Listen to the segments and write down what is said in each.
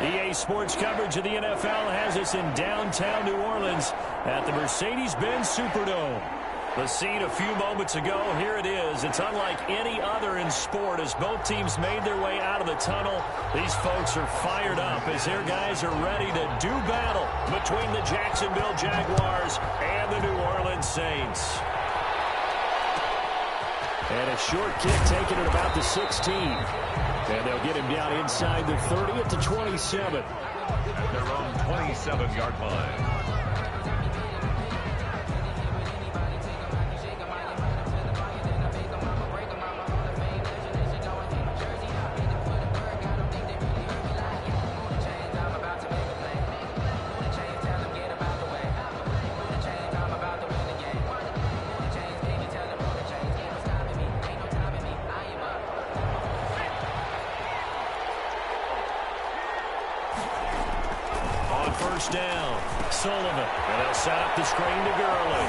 EA Sports coverage of the NFL has us in downtown New Orleans at the Mercedes-Benz Superdome. The scene a few moments ago, here it is. It's unlike any other in sport as both teams made their way out of the tunnel. These folks are fired up as their guys are ready to do battle between the Jacksonville Jaguars and the New Orleans Saints. And a short kick taken at about the 16. And they'll get him down inside the 30 at the 27. At their own 27-yard line. First down, Sullivan, and they'll set up the screen to Gurley.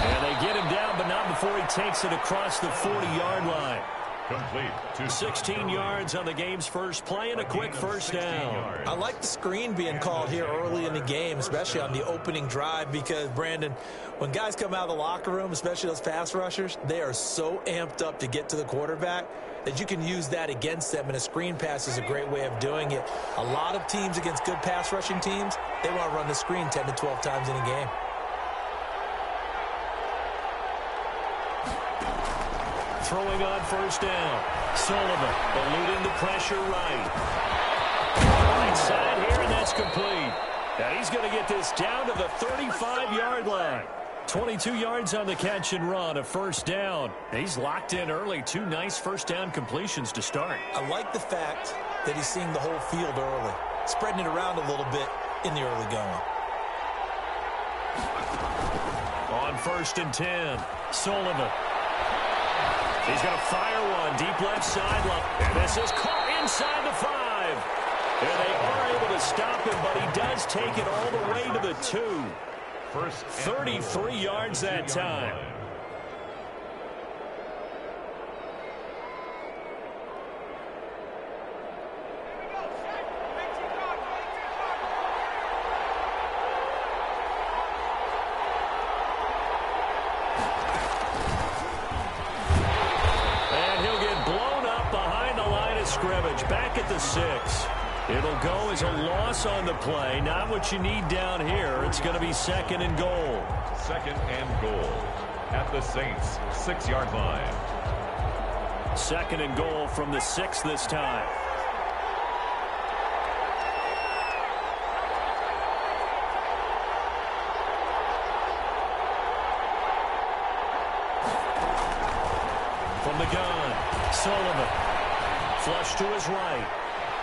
And they get him down, but not before he takes it across the 40-yard line. Complete. 16 yards on the game's first play and a quick first down. I like the screen being called here early in the game, especially on the opening drive, because, Brandon, when guys come out of the locker room, especially those pass rushers, they are so amped up to get to the quarterback that you can use that against them, and a screen pass is a great way of doing it. A lot of teams against good pass rushing teams, they want to run the screen 10 to 12 times in a game. Throwing on first down. Sullivan eluding the pressure right. Right side here, and that's complete. Now he's going to get this down to the 35-yard line. 22 yards on the catch and run, a first down. He's locked in early. Two nice first down completions to start. I like the fact that he's seeing the whole field early, spreading it around a little bit in the early going. On first and 10, Sullivan. He's going to fire one deep left sideline. And this is caught inside the 5. And they are able to stop him, but he does take it all the way to the 2. 33 yards that time. Scrimmage back at the 6. It'll go as a loss on the play. Not what you need down here. It's going to be second and goal. Second and goal at the Saints' 6-yard line. Second and goal from the 6 this time. From the gun, Sullivan. Flush to his right.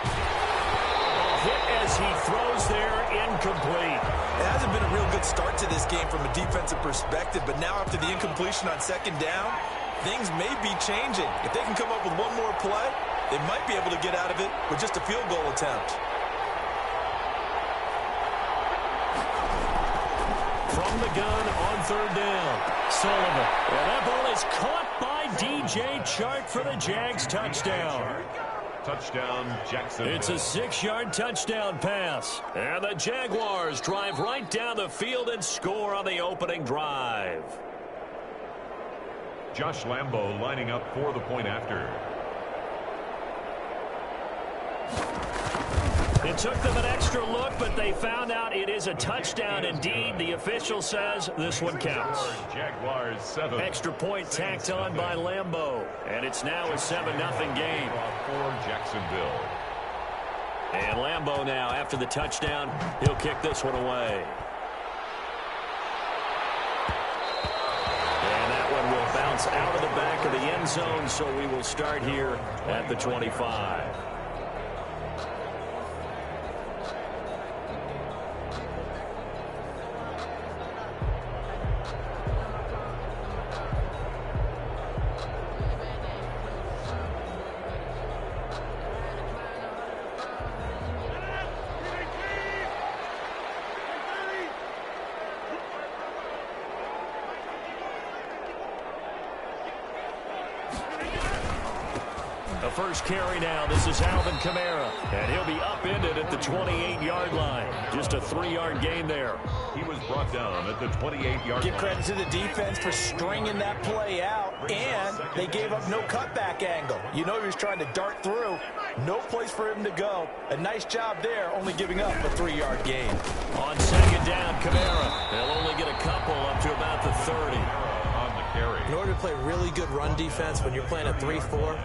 A hit as he throws there, incomplete. It hasn't been a real good start to this game from a defensive perspective, but now after the incompletion on second down, things may be changing. If they can come up with one more play, they might be able to get out of it with just a field goal attempt. From the gun on third down, Sullivan. And that ball is caught by DJ Chark for the Jags touchdown. Touchdown, Jacksonville. It's a 6-yard touchdown pass. And the Jaguars drive right down the field and score on the opening drive. Josh Lambo lining up for the point after. It took them an extra look, but they found out it is a touchdown indeed. The official says this one counts. Jaguars 7. Extra point tacked on by Lambo. And it's now a 7-0 game. For Jacksonville. And Lambo now, after the touchdown, he'll kick this one away. And that one will bounce out of the back of the end zone, so we will start here at the 25. first carry now. This is Alvin Kamara. And he'll be upended at the 28-yard line. Just a 3-yard gain there. He was brought down at the 28-yard line. Give credit to the defense for stringing that play out, and they gave up no cutback angle. You know he was trying to dart through. No place for him to go. A nice job there, only giving up a 3-yard gain. On second down, Kamara. They'll only get a couple up to about the 30. In order to play really good run defense when you're playing a 3-4,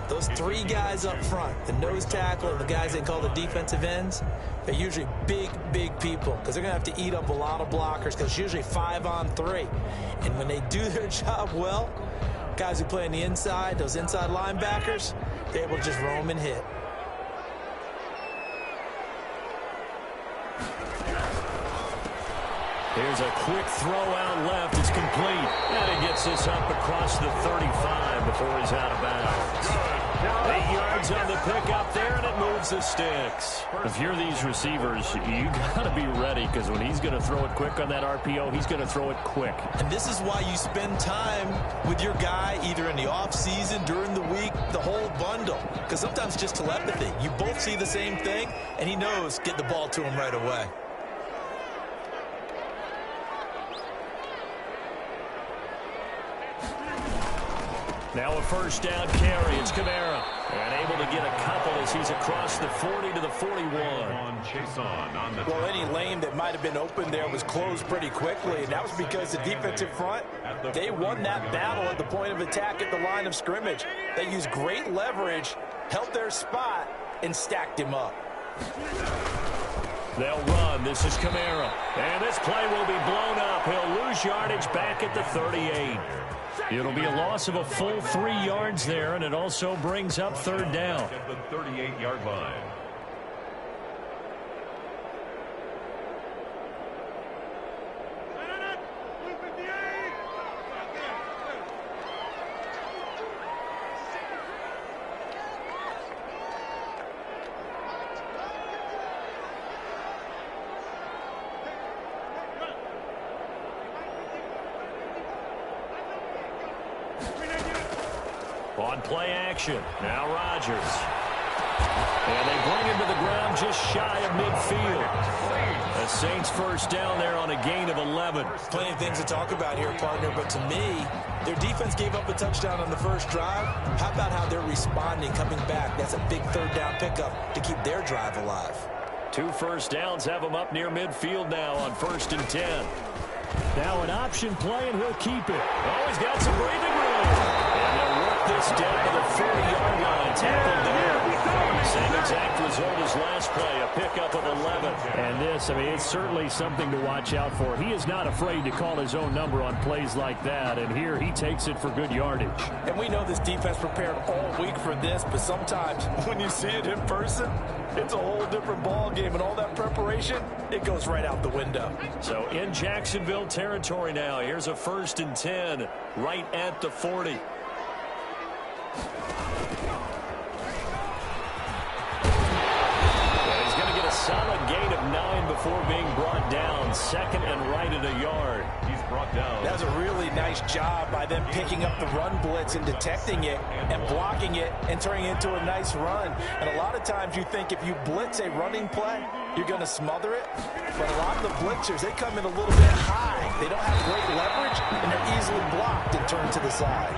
those 3 guys up front, the nose tackle and the guys they call the defensive ends, they're usually big people because they're going to have to eat up a lot of blockers because it's usually 5-on-3. And when they do their job well, guys who play on the inside, those inside linebackers, they're able to just roam and hit. Here's a quick throw out left. It's complete. And it gets this up across the 35 before he's out of bounds. 8 yards on the pickup there, and it moves the sticks. If you're these receivers, you got to be ready because when he's going to throw it quick on that RPO, he's going to throw it quick. And this is why you spend time with your guy either in the offseason, during the week, the whole bundle. Because sometimes it's just telepathy. You both see the same thing, and he knows get the ball to him right away. Now a first down carry. It's Kamara. And able to get a couple as he's across the 40 to the 41. Well, any lane that might have been open there was closed pretty quickly, and that was because the defensive front, they won that battle at the point of attack at the line of scrimmage. They used great leverage, held their spot, and stacked him up. They'll run. This is Kamara. And this play will be blown up. He'll lose yardage back at the 38. It'll be a loss of a full 3 yards there, and it also brings up third down. At the 38-yard line. On play action, now Rodgers. And they bring him to the ground just shy of midfield. The Saints first down there on a gain of 11. Plenty of things to talk about here, partner, but to me, their defense gave up a touchdown on the first drive. How about how they're responding, coming back? That's a big third down pickup to keep their drive alive. 2 first downs have him up near midfield now on 1st and 10. Now an option play, and he'll keep it. Oh, he's got some breathing room. And they'll work this down to the 40-yard line. Tackled there. Same exact result as last play, a pickup of 11. And this, I mean, it's certainly something to watch out for. He is not afraid to call his own number on plays like that. And here he takes it for good yardage. And we know this defense prepared all week for this, but sometimes when you see it in person, it's a whole different ball game, and all that preparation, it goes right out the window. So in Jacksonville territory now, here's a 1st and 10 right at the 40. He's going to get a solid gain of 9 before being brought down. 2nd and right at a yard. He's brought down. That was a really nice job by them picking up the run blitz and detecting it and blocking it and turning it into a nice run. And a lot of times you think if you blitz a running play, you're going to smother it. But a lot of the blitzers, they come in a little bit high. They don't have great leverage, and they're easily blocked and turned to the side.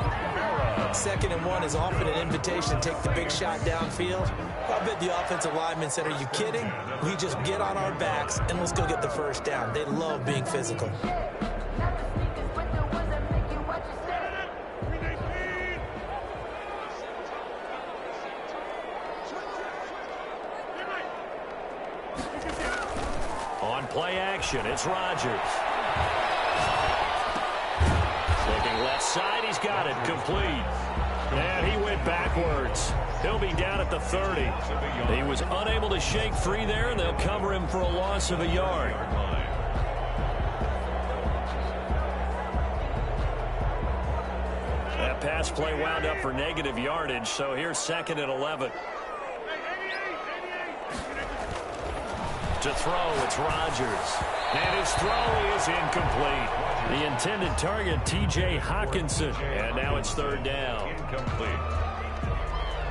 2nd and 1 is often an invitation to take the big shot downfield. I bet the offensive linemen said, are you kidding? We just get on our backs and let's go get the first down. They love being physical. On play action, it's Rodgers. Looking left side, he's got it, complete. And he went backwards. He'll be down at the 30. He was unable to shake free there, and they'll cover him for a loss of a yard. That pass play wound up for negative yardage, so here's 2nd and 11. To throw, it's Rodgers. And his throw is incomplete. The intended target, T.J. Hawkinson. And now it's 3rd down. Incomplete.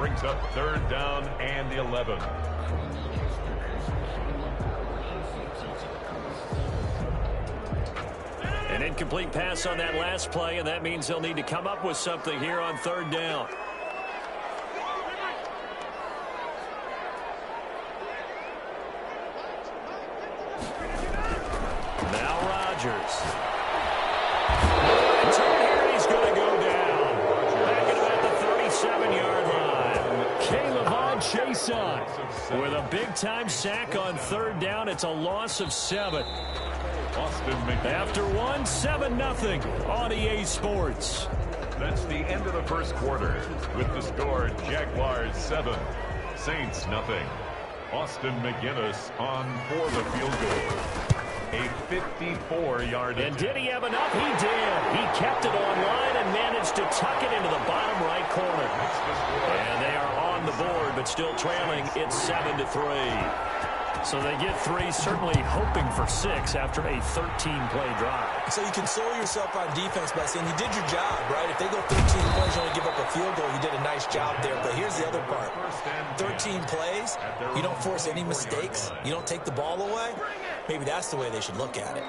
brings up 3rd down and 11. An incomplete pass on that last play, and that means they'll need to come up with something here on 3rd down. Now Rodgers. Here he's going to go down. Back at about the 37-yard line. Caleb Chason with a big-time sack on 3rd down. It's a loss of 7. After 7-0 on EA Sports. That's the end of the first quarter. With the score, Jaguars 7, Saints nothing. Austin McGinnis on for the field goal. A 54-yard And did he have enough? He did. He kept it online and managed to tuck it into the bottom right corner. And they are on the board, but still trailing. It's 7-3. So they get 3, certainly hoping for 6 after a 13-play drive. So you console yourself on defense by saying you did your job, right? If they go 13 plays, you only give up a field goal, you did a nice job there. But here's the other part. 13 plays, you don't force any mistakes, you don't take the ball away. Maybe that's the way they should look at it.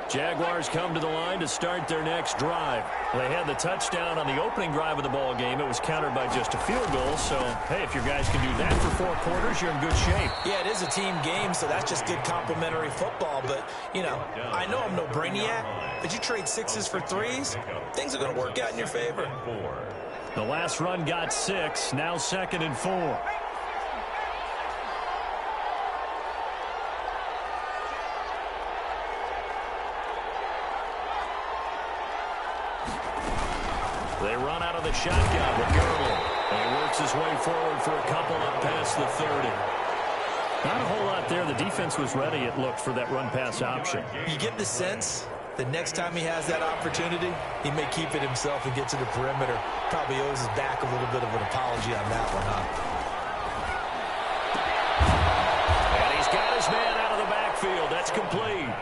Jaguars come to the line to start their next drive. They had the touchdown on the opening drive of the ball game. It was countered by just a field goal. So, hey, if your guys can do that for 4 quarters, you're in good shape. Yeah, it is a team game, so that's just good complimentary football. But, you know, I know I'm no brainiac, but you trade 6s for 3s, things are going to work out in your favor. The last run got 6, now 2nd and 4. They run out of the shotgun with Gerbil. And he works his way forward for a couple up past the 30. Not a whole lot there. The defense was ready, it looked, for that run-pass option. You get the sense that next time he has that opportunity, he may keep it himself and get to the perimeter. Probably owes his back a little bit of an apology on that one, huh? And he's got his man out of the backfield. That's complete.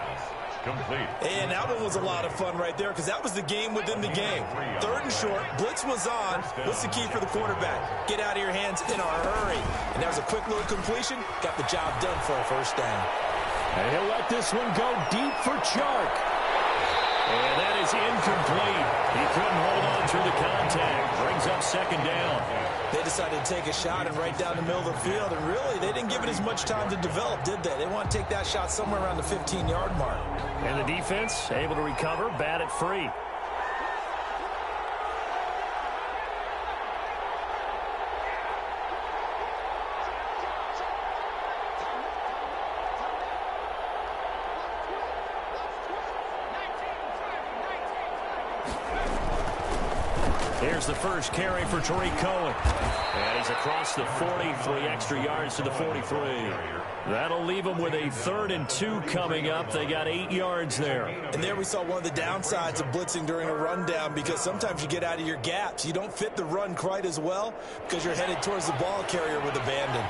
And that one was a lot of fun right there because that was the game within the game. 3rd and short, blitz was on. What's the key for the quarterback? Get out of your hands in a hurry. And that was a quick little completion. Got the job done for a 1st down. And he'll let this one go deep for Chark. And that is incomplete. He couldn't hold on through the contact. Brings up 2nd down. They decided to take a shot and right down the middle of the field. And really, they didn't give it as much time to develop, did they? They want to take that shot somewhere around the 15-yard mark. And the defense able to recover, bat it free. Here's the first carry for Tariq Cohen. And he's across the 43 extra yards to the 43. That'll leave him with a 3rd and 2 coming up. They got 8 yards there. And there we saw one of the downsides of blitzing during a rundown because sometimes you get out of your gaps. You don't fit the run quite as well because you're headed towards the ball carrier with abandon.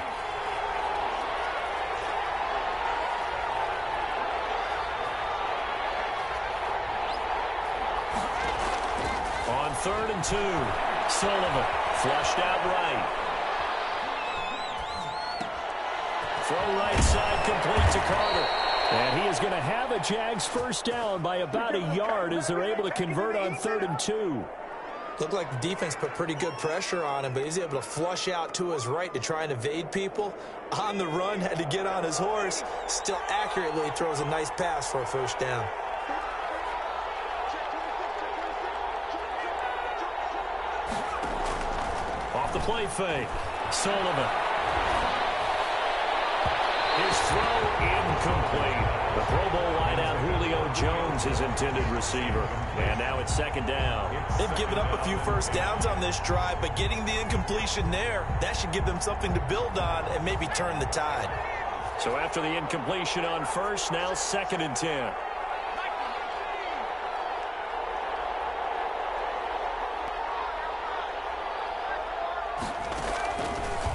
On 3rd and 2, Sullivan flushed out right. Throw right side complete to Carter. And he is going to have a Jags 1st down by about a yard as they're able to convert on 3rd and 2. Looked like the defense put pretty good pressure on him, but he's able to flush out to his right to try and evade people. On the run, had to get on his horse. Still accurately throws a nice pass for a 1st down. Off the play fake, Sullivan. His throw incomplete. The Pro Bowl wideout Julio Jones, his intended receiver. And now it's 2nd down. They've given up a few 1st downs on this drive, but getting the incompletion there, that should give them something to build on and maybe turn the tide. So after the incompletion on 1st, now 2nd and 10.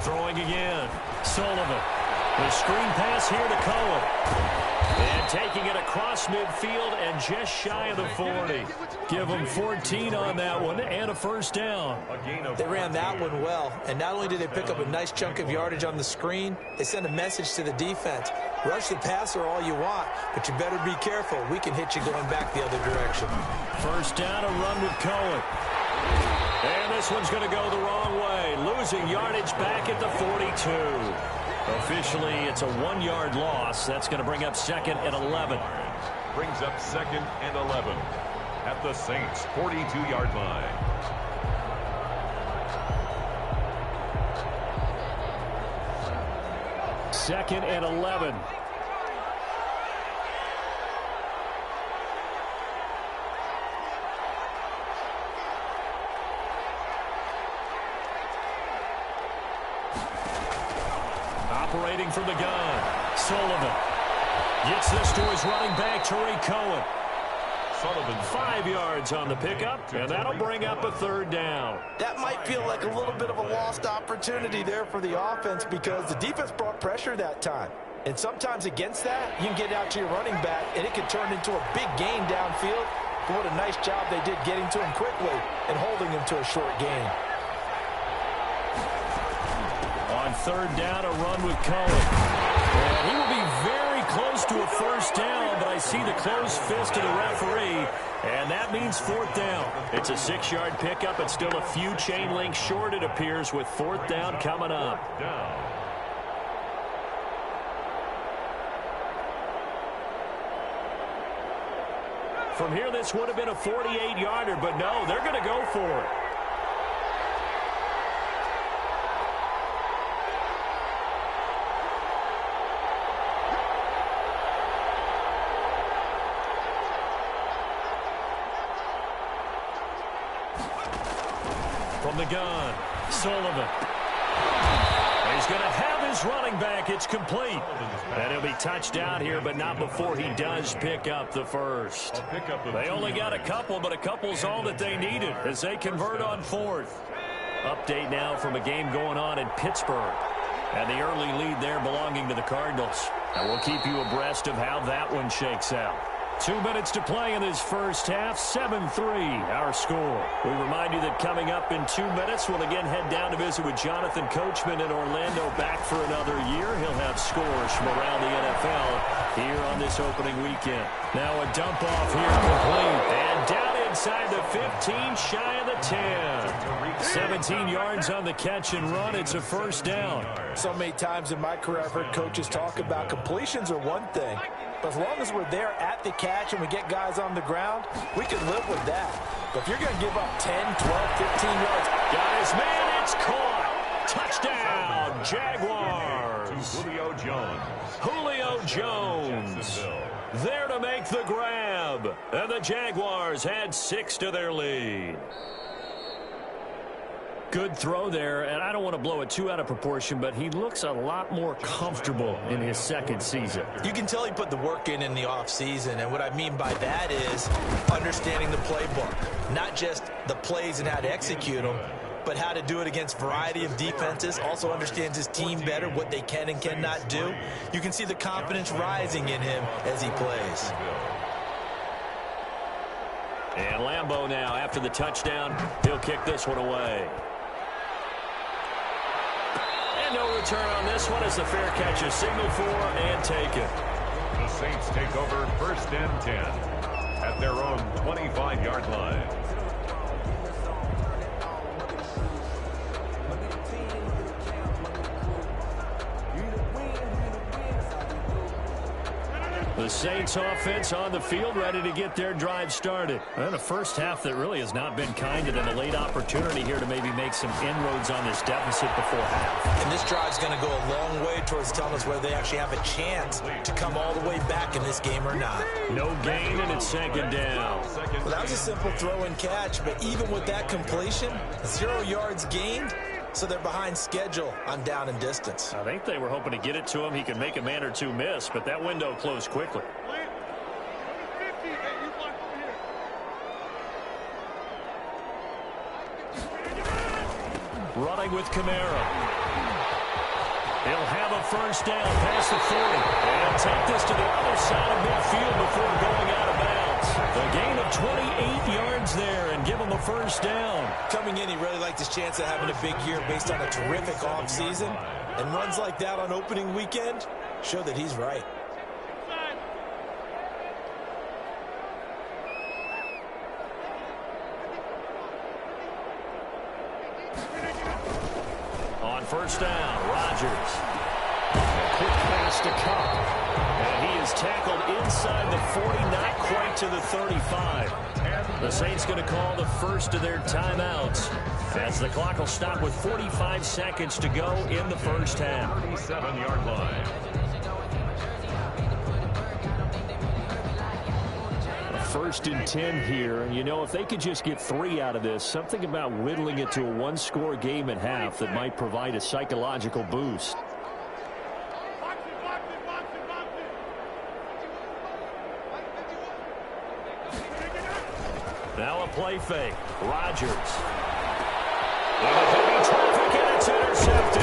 Throwing again, Sullivan. The screen pass here to Cohen. And taking it across midfield and just shy of the 40. Give them 14 on that one and a first down. They ran that one well, and not only did they pick up a nice chunk of yardage on the screen, they sent a message to the defense. Rush the passer all you want, but you better be careful. We can hit you going back the other direction. First down, a run with Cohen. And this one's going to go the wrong way, losing yardage back at the 42. Officially, it's a 1-yard loss. That's going to bring up 2nd and 11. Brings up 2nd and 11 at the Saints' 42-yard line. Second and 11. Operating from the gun, Sullivan gets this to his running back, Tariq Cohen. Sullivan 5 yards on the pickup, and that'll bring up a 3rd down. That might feel like a little bit of a lost opportunity there for the offense because the defense brought pressure that time. And sometimes against that, you can get out to your running back, and it can turn into a big gain downfield. But what a nice job they did getting to him quickly and holding him to a short gain. On 3rd down, a run with Cohen. And he will be very close to a first down, but I see the closed fist of the referee, and that means 4th down. It's a 6-yard pickup. It's still a few chain links short, it appears, with 4th down coming up. From here, this would have been a 48-yarder, but no, they're going to go for it. From the gun, Sullivan. He's going to have his running back. It's complete. And he'll be touched out here, but not before he does pick up the first. They only got a couple, but a couple's all that they needed as they convert on 4th. Update now from a game going on in Pittsburgh. And the early lead there belonging to the Cardinals. And we'll keep you abreast of how that one shakes out. 2 minutes to play in this first half. 7-3 our score. We remind you that coming up in 2 minutes, we'll again head down to visit with Jonathan Coachman in Orlando, back for another year. He'll have scores from around the NFL here on this opening weekend. Now a dump off here complete. And down inside the 15, shy of the 10. 17 yards on the catch and run. It's a first down. So many times in my career I've heard coaches talk about completions are one thing, but as long as we're there at the catch and we get guys on the ground, we can live with that. But if you're going to give up 10, 12, 15 yards. Got his man, it's caught. Touchdown, Jaguars. Julio Jones. Julio Jones there to make the grab. And the Jaguars add 6 to their lead. Good throw there, and I don't want to blow it too out of proportion, but he looks a lot more comfortable in his 2nd season. You can tell he put the work in the offseason, and what I mean by that is understanding the playbook. Not just the plays and how to execute them, but how to do it against a variety of defenses. Also understands his team better, what they can and cannot do. You can see the confidence rising in him as he plays. And Lambeau now, after the touchdown, he'll kick this one away. And no return on this one as the fair catch is signaled for and taken. The Saints take over 1st and 10 at their own 25-yard line. The Saints offense on the field, ready to get their drive started. And a first half that really has not been kind, and a late opportunity here to maybe make some inroads on this deficit before half. And this drive's going to go a long way towards telling us whether they actually have a chance to come all the way back in this game or not. No gain, and it's 2nd down. Well, that was a simple throw and catch, but even with that completion, 0 yards gained. So they're behind schedule on down and distance. I think they were hoping to get it to him. He could make a man or two miss, but that window closed quickly. Running with Kamara. He'll have a first down past the 40. And he'll take this to the other side of midfield before going out of bounds. A gain of 28 yards there and give him a first down. Coming in, he really liked his chance of having a big year based on a terrific offseason. And runs like that on opening weekend show that he's right. On first down, Rodgers. Quick pass to Cup. And he is tackled inside the 40, not quite to the 35. The Saints going to call the first of their timeouts as the clock will stop with 45 seconds to go in the first half. 37-yard line. First and 10 here, and you know, if they could just get 3 out of this, something about whittling it to a one-score game at half that might provide a psychological boost. Now a play fake. Rodgers. In a heavy traffic, and it's intercepted.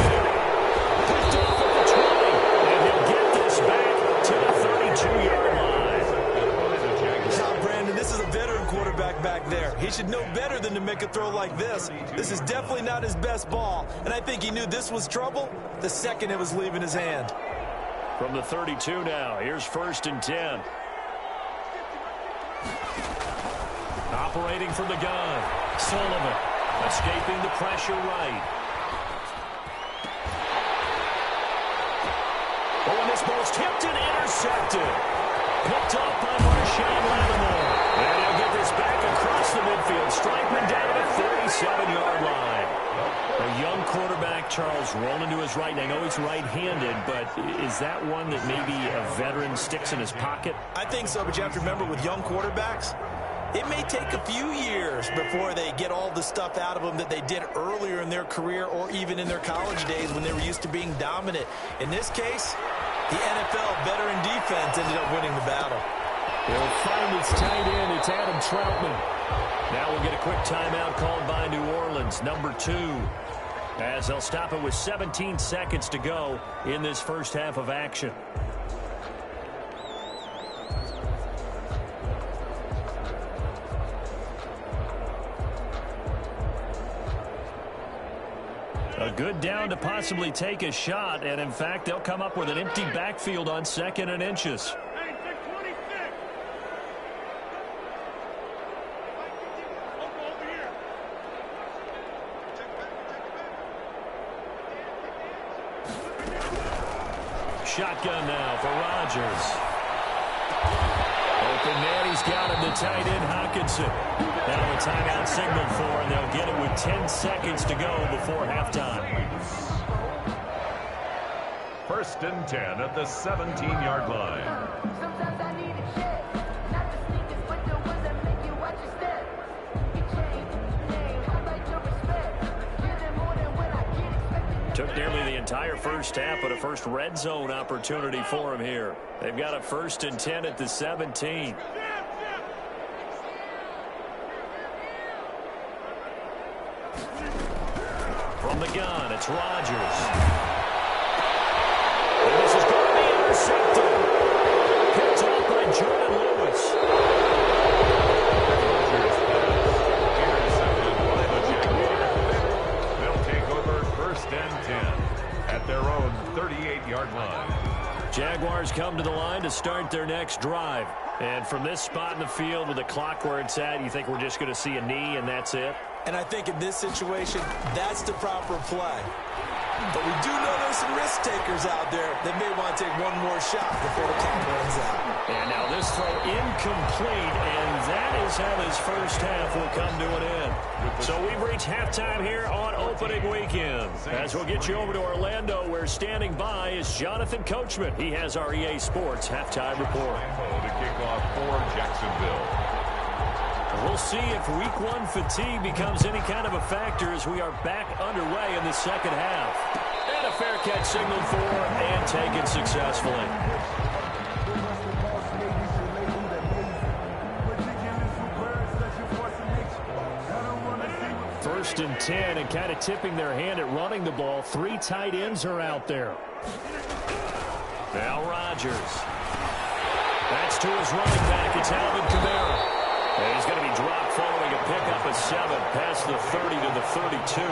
Picked off at the 20, and he'll get this back to the 32-yard line. This is a veteran quarterback back there. He should know better than to make a throw like this. This is definitely not his best ball, and I think he knew this was trouble the second it was leaving his hand. From the 32 now, here's first and 10. Operating from the gun, Sullivan escaping the pressure right. Oh, and this ball's tipped and intercepted. Picked up by Marshawn Lattimore. And he'll get this back across the midfield, striping down at the 37-yard line. A young quarterback, Charles, rolling to his right. And I know he's right-handed, but is that one that maybe a veteran sticks in his pocket? I think so, but you have to remember with young quarterbacks, it may take a few years before they get all the stuff out of them that they did earlier in their career or even in their college days when they were used to being dominant. In this case, the NFL veteran defense ended up winning the battle. He'll find its tight end. It's Adam Troutman. Now we'll get a quick timeout called by New Orleans, number 2, as they'll stop it with 17 seconds to go in this first half of action. A good down to possibly take a shot, and in fact, they'll come up with an empty backfield on 2nd and inches. Shotgun now for Rodgers. Open man, he's got him, the tight end, Hockenson. Now a timeout signaled for, and they'll get it with 10 seconds to go before halftime. First and 10 at the 17-yard line. Took nearly the entire first half, but a first red zone opportunity for him here. They've got a first and 10 at the 17. From the gun, it's Rodgers. And this is going to be intercepted. Picked off by Jordan Lewis. They'll take over first and 10 at their own 38-yard line. Jaguars come to the line to start their next drive. And from this spot in the field with the clock where it's at, you think we're just going to see a knee and that's it? And I think in this situation, that's the proper play. But we do know there's some risk takers out there that may want to take one more shot before the clock runs out. And now this throw incomplete, and that is how this first half will come to an end. So we've reached halftime here on opening weekend. As we'll get you over to Orlando, where standing by is Jonathan Coachman. He has our EA Sports halftime report. To kick off for Jacksonville. We'll see if week 1 fatigue becomes any kind of a factor as we are back underway in the second half. And a fair catch signaled for and taken successfully. First 1st and 10, and kind of tipping their hand at running the ball. 3 tight ends are out there. Now Rodgers. That's to his running back. It's Alvin Kamara. And he's going to be dropped following a pickup of 7 past the 30 to the 32.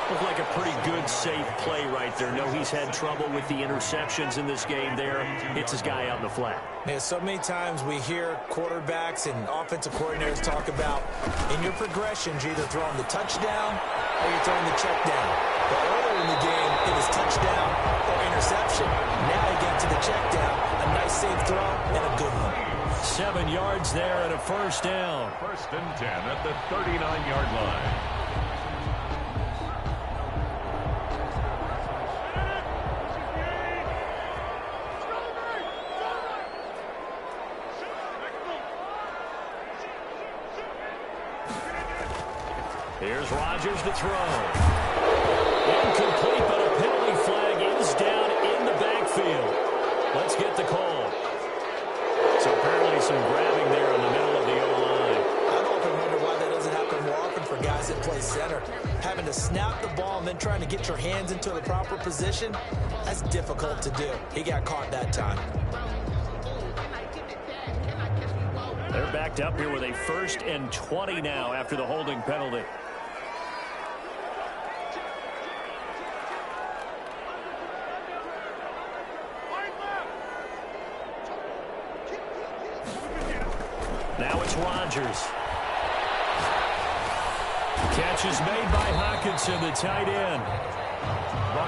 Looked like a pretty good, safe play right there. No, he's had trouble with the interceptions in this game there. Hits his guy out in the flat. Man, so many times we hear quarterbacks and offensive coordinators talk about in your progressions, you're either throwing the touchdown or you're throwing the check down. But earlier in the game, it was touchdown or interception. Now you get to the check down, a nice safe throw, and a good one. 7 yards there and a 1st down. 1st and 10 at the 39-yard line. Here's Rodgers to throw. Incomplete, but a penalty flag is down in the backfield. Let's get the call. So apparently some grabbing there in the middle of the O-line. I've often wondered why that doesn't happen more often for guys that play center. Having to snap the ball and then trying to get your hands into the proper position, that's difficult to do. He got caught that time. They're backed up here with a 1st and 20 now after the holding penalty. Now it's Rodgers. Catch is made by Hockenson, the tight end.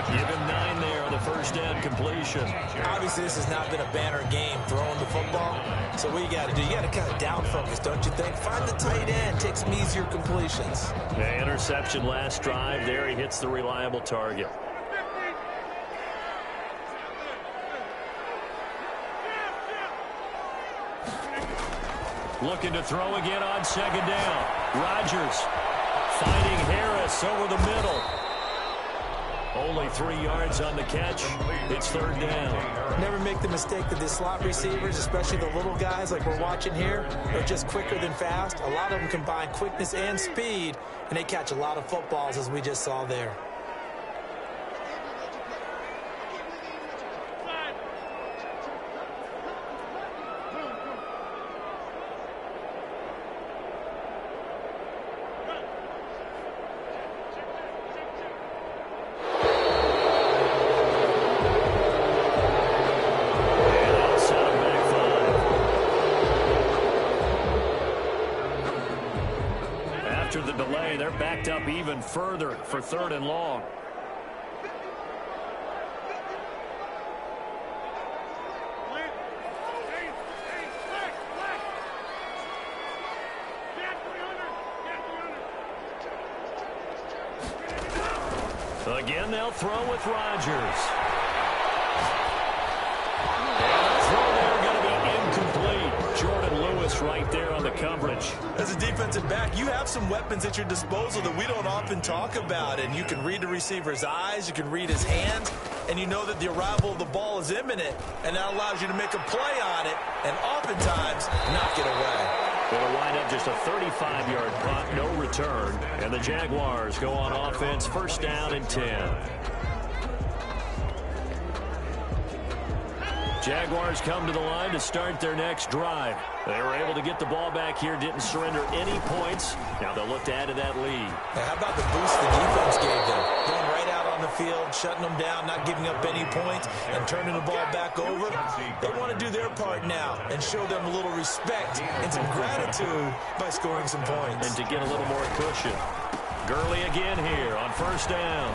Give him 9 there on the 1st down completion. Obviously, this has not been a banner game throwing the football. So what you got to do, you got to kind of down focus, don't you think? Find the tight end, take some easier completions. The interception last drive there. He hits the reliable target. Looking to throw again on 2nd down. Rodgers finding Harris over the middle. Only 3 yards on the catch. It's 3rd down. Never make the mistake that the slot receivers, especially the little guys like we're watching here, are just quicker than fast. A lot of them combine quickness and speed, and they catch a lot of footballs, as we just saw there. After the delay, they're backed up even further for 3rd and long. Again, they'll throw with Rodgers. Right there on the coverage. As a defensive back, you have some weapons at your disposal that we don't often talk about, and you can read the receiver's eyes, you can read his hands, and you know that the arrival of the ball is imminent, and that allows you to make a play on it and oftentimes knock it away. It'll wind up just a 35-yard punt, no return, and the Jaguars go on offense, 1st down and 10. Jaguars come to the line to start their next drive. They were able to get the ball back here, didn't surrender any points. Now they'll look to add to that lead. Now, how about the boost the defense gave them? Going right out on the field, shutting them down, not giving up any points, and turning the ball back over. They want to do their part now and show them a little respect and some gratitude by scoring some points. And to get a little more cushion. Gurley again here on 1st down.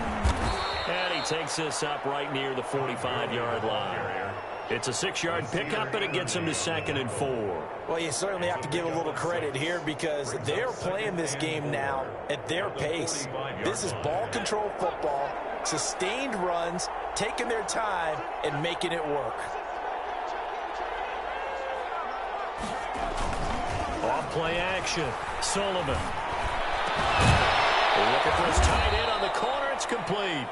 And he takes this up right near the 45-yard line. It's a 6-yard pickup, and it gets him to 2nd and 4. Well, you certainly have to give a little credit here because they're playing this game now at their pace. This is ball control football, sustained runs, taking their time, and making it work. Off-play action. Sullivan. Looking for his tight end on the corner. It's complete.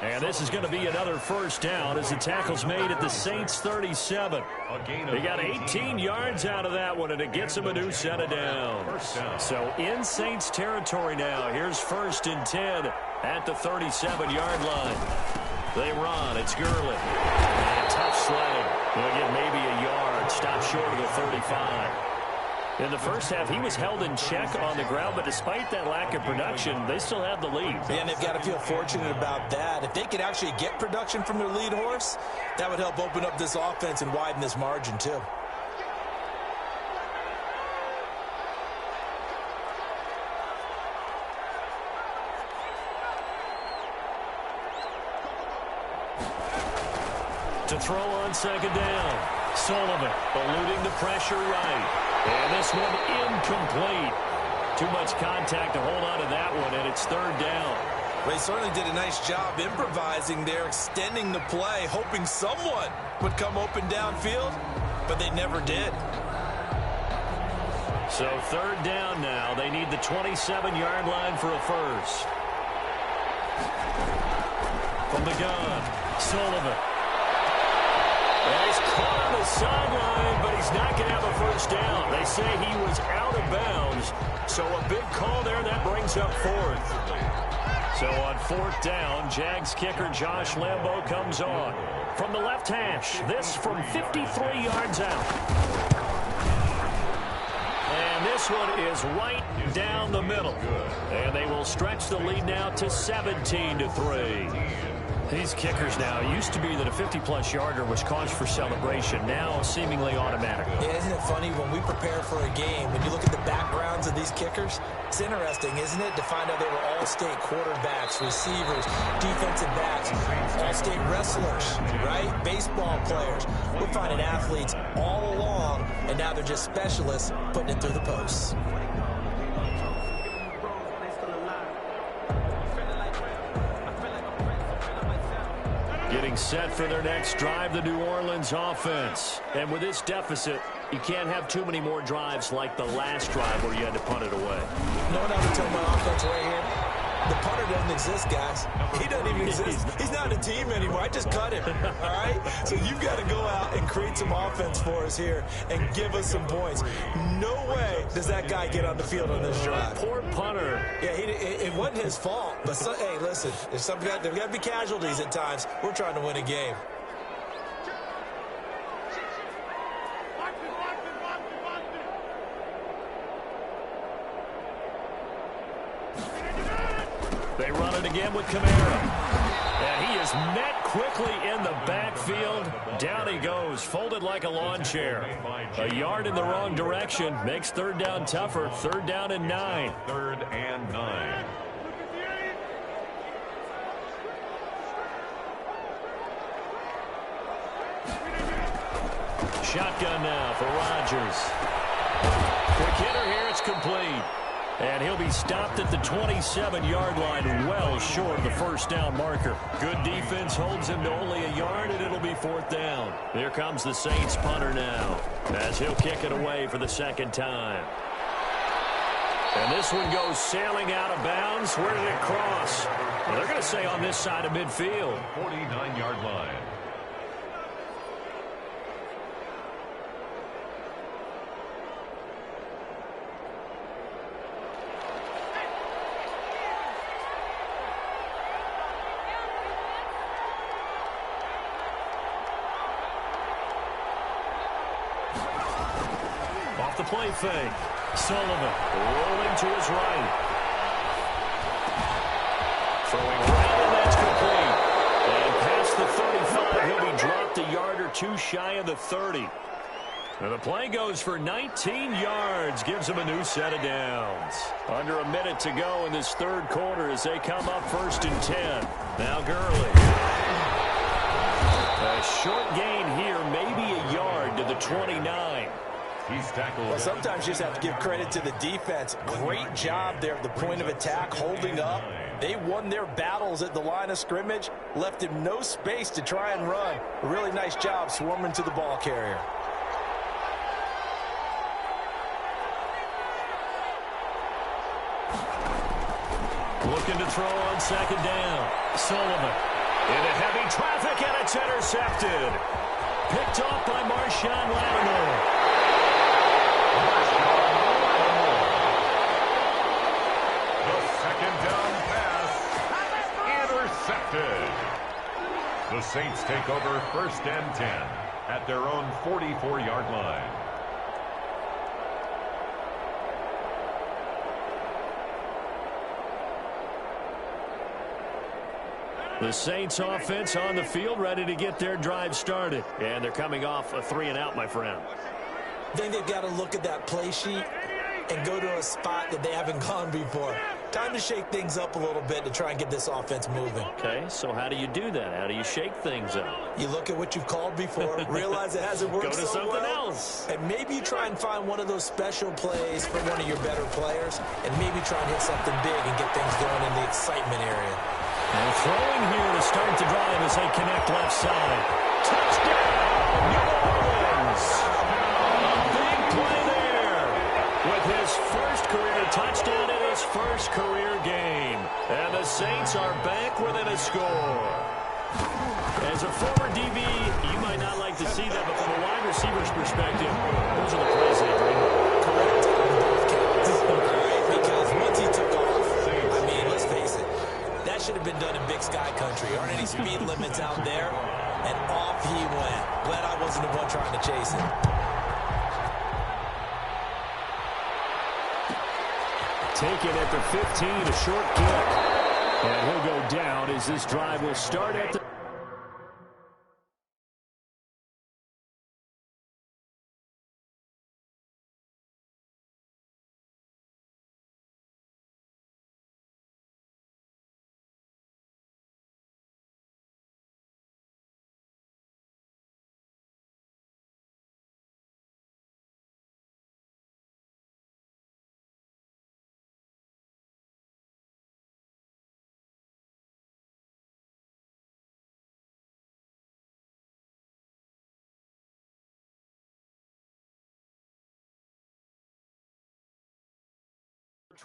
And this is going to be another first down as the tackle's made at the Saints 37. They got 18 yards out of that one, and it gets them a new set of downs. So in Saints territory now. Here's 1st and 10 at the 37-yard line. They run. It's Gurley. And tough sledding. They'll get maybe a yard. Stop short of the 35. In the first half, he was held in check on the ground, but despite that lack of production, they still have the lead. Yeah, and they've got to feel fortunate about that. If they could actually get production from their lead horse, that would help open up this offense and widen this margin, too. To throw on 2nd down. Sullivan eluding the pressure right. And this one incomplete. Too much contact to hold on to that one, and it's 3rd down. Well, they certainly did a nice job improvising there, extending the play, hoping someone would come open downfield, but they never did. So 3rd down now. They need the 27-yard line for a first. From the gun, Sullivan. And he's caught on the sideline, but he's not going to have a first down. They say he was out of bounds, so a big call there. That brings up 4th. So on 4th down, Jags kicker Josh Lambo comes on. From the left hash, this from 53 yards out. And this one is right down the middle. And they will stretch the lead now to 17-3. These kickers now, it used to be that a 50-plus yarder was cause for celebration. Now seemingly automatic. Yeah, isn't it funny when we prepare for a game, when you look at the backgrounds of these kickers, it's interesting, isn't it, to find out they were all-state quarterbacks, receivers, defensive backs, all-state wrestlers, right? Baseball players. We're finding athletes all along, and now they're just specialists putting it through the posts. Getting set for their next drive, the New Orleans offense. And with this deficit, you can't have too many more drives like the last drive where you had to punt it away. You know what I would tell my offense right here? The punter doesn't exist, guys. He doesn't even exist. He's not a team anymore. I just cut him, all right? So you've got to go out and create some offense for us here and give us some points. No way does that guy get on the field on this drive. Poor punter. Yeah, it wasn't his fault. But, hey, listen, there's got to be casualties at times. We're trying to win a game. They run it again with Kamara. And he is met quickly in the backfield. Down he goes, folded like a lawn chair. A yard in the wrong direction makes 3rd down tougher. 3rd down and 9. 3rd and 9. Shotgun now for Rodgers. Quick hitter here, it's complete. And he'll be stopped at the 27-yard line, well short of the first down marker. Good defense holds him to only a yard, and it'll be 4th down. Here comes the Saints punter now, as he'll kick it away for the 2nd time. And this one goes sailing out of bounds. Where did it cross? Well, they're going to say on this side of midfield. 49-yard line. The play fake. Sullivan rolling to his right. Throwing right, and that's complete. And past the 35, he'll be dropped a yard or two shy of the 30. And the play goes for 19 yards, gives him a new set of downs. Under a minute to go in this 3rd quarter as they come up 1st and 10. Now Gurley. A short gain here, maybe a yard to the 29. He's tackled. Well, sometimes you just have to give credit to the defense. Great job there at the point of attack, holding up. They won their battles at the line of scrimmage, left him no space to try and run. A really nice job swarming to the ball carrier. Looking to throw on 2nd down. Sullivan. Into heavy traffic, and it's intercepted. Picked off by Marshawn Lattimore. The second down pass intercepted. The Saints take over 1st and 10 at their own 44-yard line. The Saints offense on the field, ready to get their drive started. And they're coming off a 3-and-out, my friend. I think they've got to look at that play sheet and go to a spot that they haven't gone before. Time to shake things up a little bit to try and get this offense moving. Okay, so how do you do that? How do you shake things up? You look at what you've called before, realize it hasn't worked Go to so something well, else. and maybe you try and find one of those special plays for one of your better players, and maybe try and hit something big and get things going in the excitement area. And throwing here to start the drive as they connect left side. Touchdown, New Orleans! A big play there with his first career touchdown in his first career game. And the Saints are back within a score. As a former DB, you might not like to see that, but from a wide receiver's perspective, those are the plays they dream of. Correct on both counts. Because once he took off, I mean, let's face it, that should have been done in Big Sky country. Aren't any speed limits out there? And off he went. Glad I wasn't the one trying to chase him. Taken at the 15, a short kick. And he'll go down as this drive will start at the...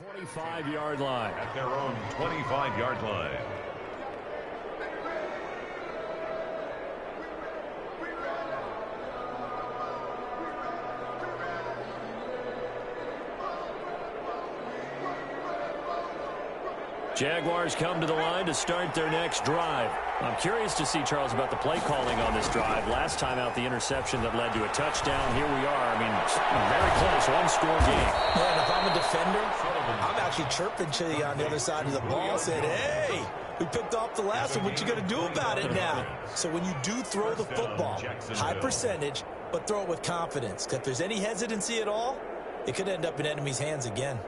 ...25-yard line. At their own 25-yard line. Jaguars come to the line to start their next drive. I'm curious to see, Charles, about the play calling on this drive. Last time out, the interception that led to a touchdown. Here we are. I mean, very close, one-score game. Yeah, and if I'm a defender, I'm actually chirping to you on the other side of the ball, saying, hey, we picked off the last one. What you going to do about it now? So when you do throw the football, high percentage, but throw it with confidence. If there's any hesitancy at all, it could end up in enemy's hands again.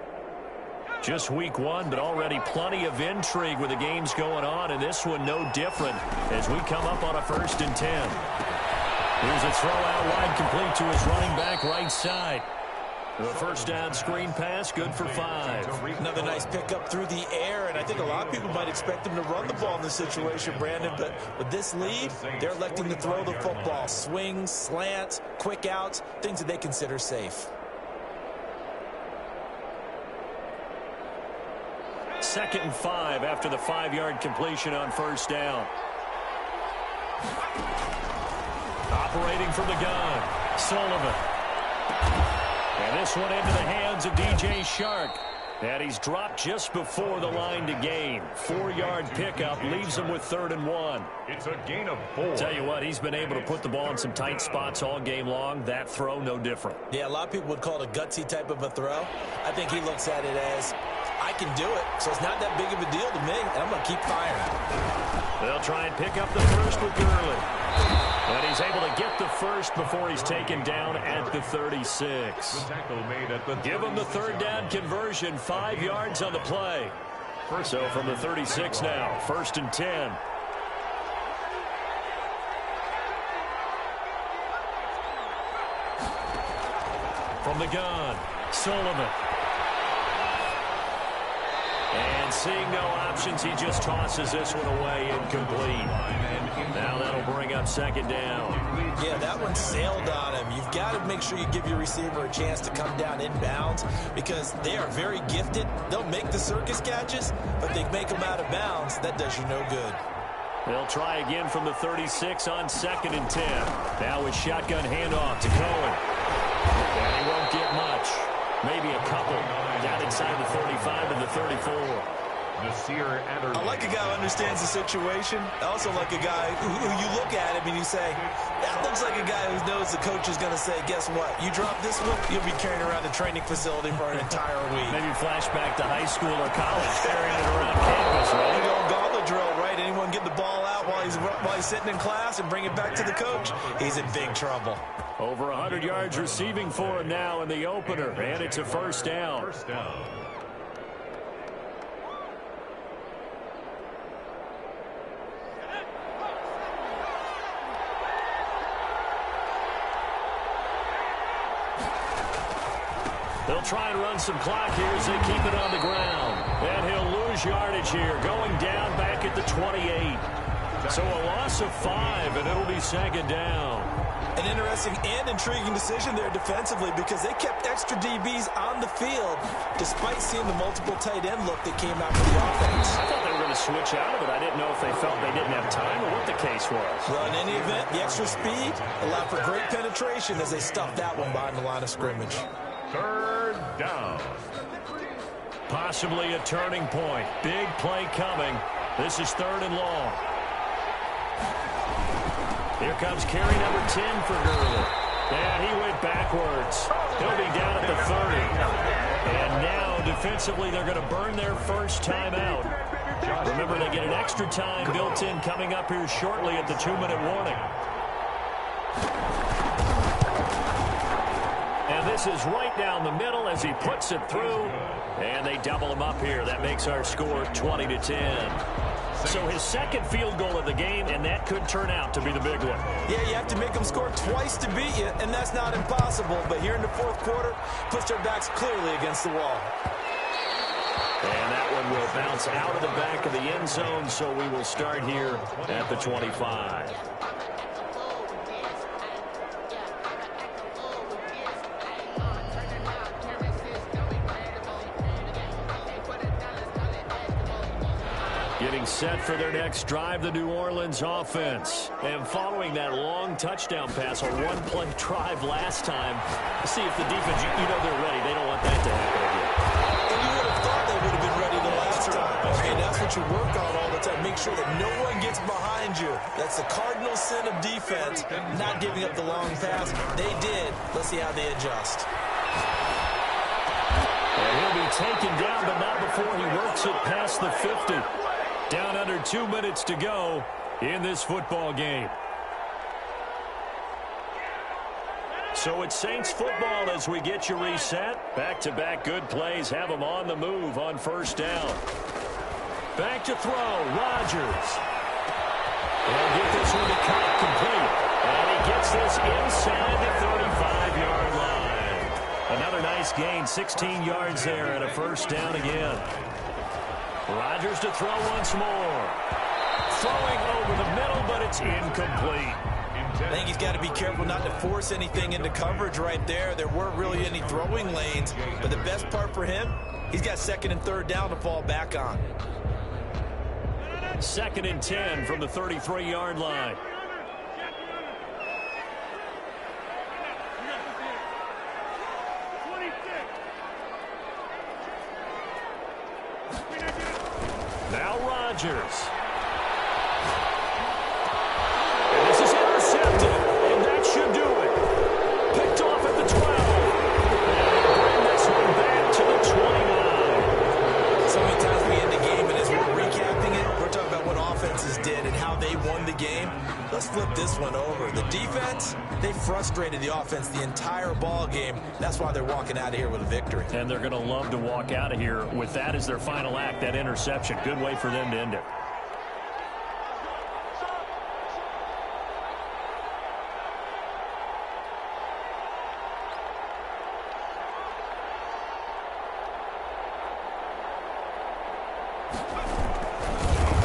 Just week one, but already plenty of intrigue with the games going on, and this one no different as we come up on a 1st and 10. Here's a throw out wide, complete to his running back right side. The first down screen pass, good for 5. Another nice pickup through the air, and I think a lot of people might expect him to run the ball in this situation, Brandon, but with this lead, they're electing to throw the football. Swings, slants, quick outs, things that they consider safe. 2nd and 5 after the 5-yard completion on 1st down. Operating from the gun, Sullivan. And this one into the hands of DJ Shark. And he's dropped just before the line to gain. 4-yard pickup leaves him with 3rd and 1. It's a gain of 4. Tell you what, he's been able to put the ball in some tight spots all game long. That throw, no different. Yeah, a lot of people would call it a gutsy type of a throw. I think he looks at it as, I can do it, so it's not that big of a deal to me, and I'm going to keep firing. They'll try and pick up the first with Gurley. And he's able to get the first before he's taken down at the 36. The tackle made at the Give him the 3rd down conversion, 5 yards on the play. So from the 36 now, 1st and 10. From the gun, Sullivan. And seeing no options, he just tosses this one away, incomplete. Now that'll bring up 2nd down. Yeah, that one sailed on him. You've got to make sure you give your receiver a chance to come down inbounds because they are very gifted. They'll make the circus catches, but they make them out of bounds. That does you no good. They'll try again from the 36 on 2nd and 10. Now with shotgun handoff to Cohen. And he won't get much. Maybe a couple. Down inside the 35 to the 34. I like a guy who understands the situation. I also like a guy who you look at him and you say, that looks like a guy who knows the coach is going to say, guess what? You drop this one, you'll be carrying around the training facility for an entire week. Maybe flashback to high school or college, carrying it around campus, right? The old gauntlet drill, right? Anyone get the ball out while he's sitting in class and bring it back to the coach? He's in big trouble. Over 100 yards receiving for him now in the opener, and it's a first down. They'll try and run some clock here as they keep it on the ground. And he'll lose yardage here, going down back at the 28. So a loss of 5, and it'll be 2nd down. An interesting and intriguing decision there defensively because they kept extra DBs on the field despite seeing the multiple tight end look that came out for the offense. I thought they were going to switch out of it. I didn't know if they felt they didn't have time or what the case was. Well, in any event, the extra speed allowed for great penetration as they stuffed that one behind the line of scrimmage. 3rd down. Possibly a turning point. Big play coming. This is 3rd and long. Here comes carry number 10 for Gurley. And he went backwards. He'll be down at the 30. And now, defensively, they're going to burn their first timeout. Remember, they get an extra time built in coming up here shortly at the 2-minute warning. And this is right down the middle as he puts it through. And they double him up here. That makes our score 20-10. So his 2nd field goal of the game, and that could turn out to be the big one. Yeah, you have to make them score twice to beat you, and that's not impossible. But here in the 4th quarter, puts their backs clearly against the wall. And that one will bounce out of the back of the end zone, so we will start here at the 25. Getting set for their next drive, the New Orleans offense. And following that long touchdown pass, a one-play drive last time, see if the defense, you know they're ready. They don't want that to happen again. And you would have thought they would have been ready the last time. And that's what you work on all the time. Make sure that no one gets behind you. That's the cardinal sin of defense, not giving up the long pass. They did. Let's see how they adjust. And he'll be taken down, but not before he works it past the 50. Down under 2 minutes to go in this football game. So it's Saints football as we get you reset. Back-to-back good plays have them on the move on first down. Back to throw, Rodgers. They'll get this one to Cobb complete. And he gets this inside the 35-yard line. Another nice gain, 16 yards there and a first down again. Rodgers to throw once more. Throwing over the middle, but it's incomplete. I think he's got to be careful not to force anything into coverage right there. There weren't really any throwing lanes, but the best part for him, he's got 2nd and 3rd down to fall back on. 2nd and 10 from the 33-yard line. Now Rodgers. And this is intercepted, and that should do it. Picked off at the 12. And bring this one back to the 29. So many times we end the game, and as we're recapping it, we're talking about what offenses did and how they won the game. Let's flip this one over. The defense, they frustrated the offense the entire ball game. That's why they're walking out of here with a victory. And they're going to love to walk out of here with that as their final act, that interception. Good way for them to end it.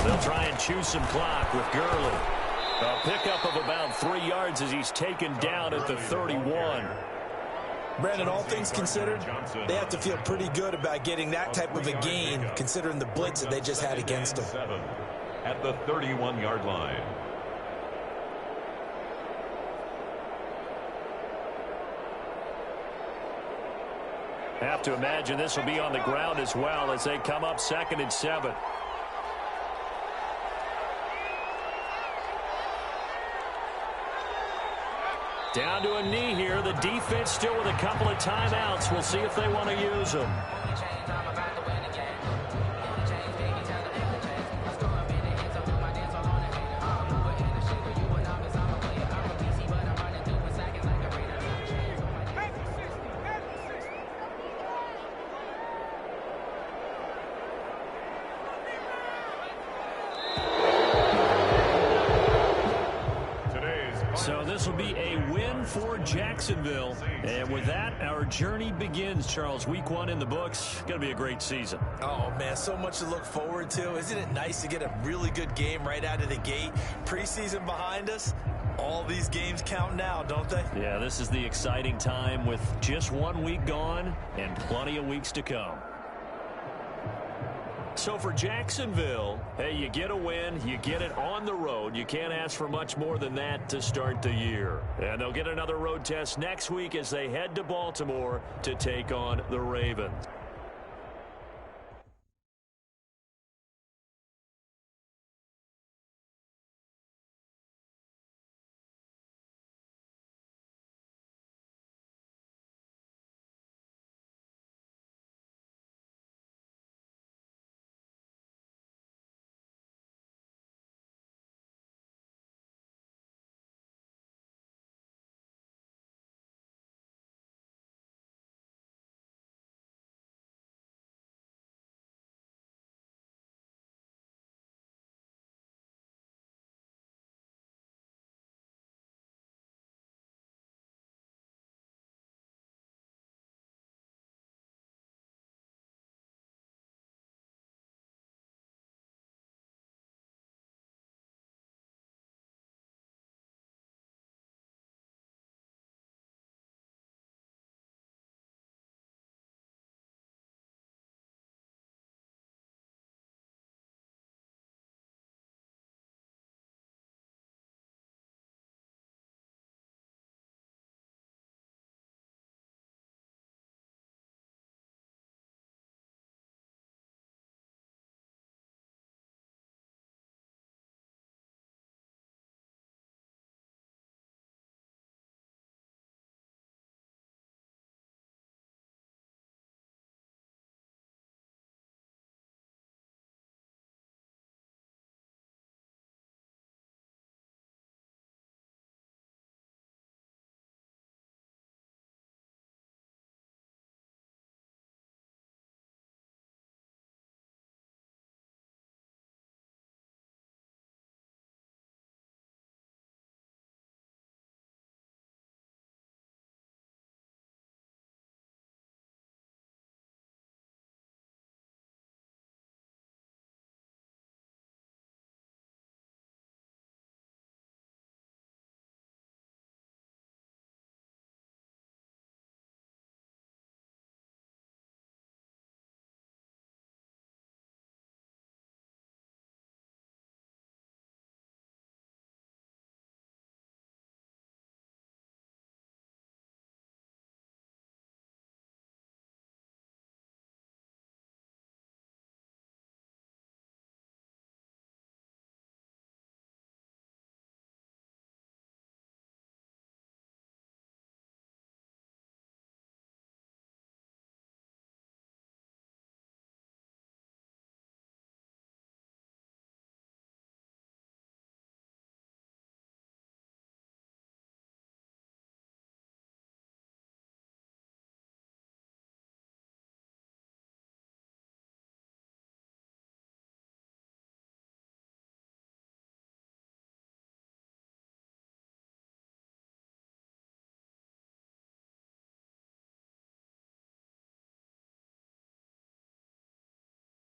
They'll try and chew some clock with Gurley. A pickup of about 3 yards as he's taken down at the 31. Brandon, all things considered, they have to feel pretty good about getting that type of a gain, considering the blitz that they just had against them. at the 31-yard line. Have to imagine this will be on the ground as well as they come up 2nd and 7. Down to a knee here. The defense still with a couple of timeouts. We'll see if they want to use them. So this will be a win for Jacksonville. And with that, our journey begins, Charles. Week 1 in the books. Going to be a great season. Oh, man, so much to look forward to. Isn't it nice to get a really good game right out of the gate? Preseason behind us. All these games count now, don't they? Yeah, this is the exciting time with just 1 week gone and plenty of weeks to come. So for Jacksonville, hey, you get a win, you get it on the road. You can't ask for much more than that to start the year. And they'll get another road test next week as they head to Baltimore to take on the Ravens.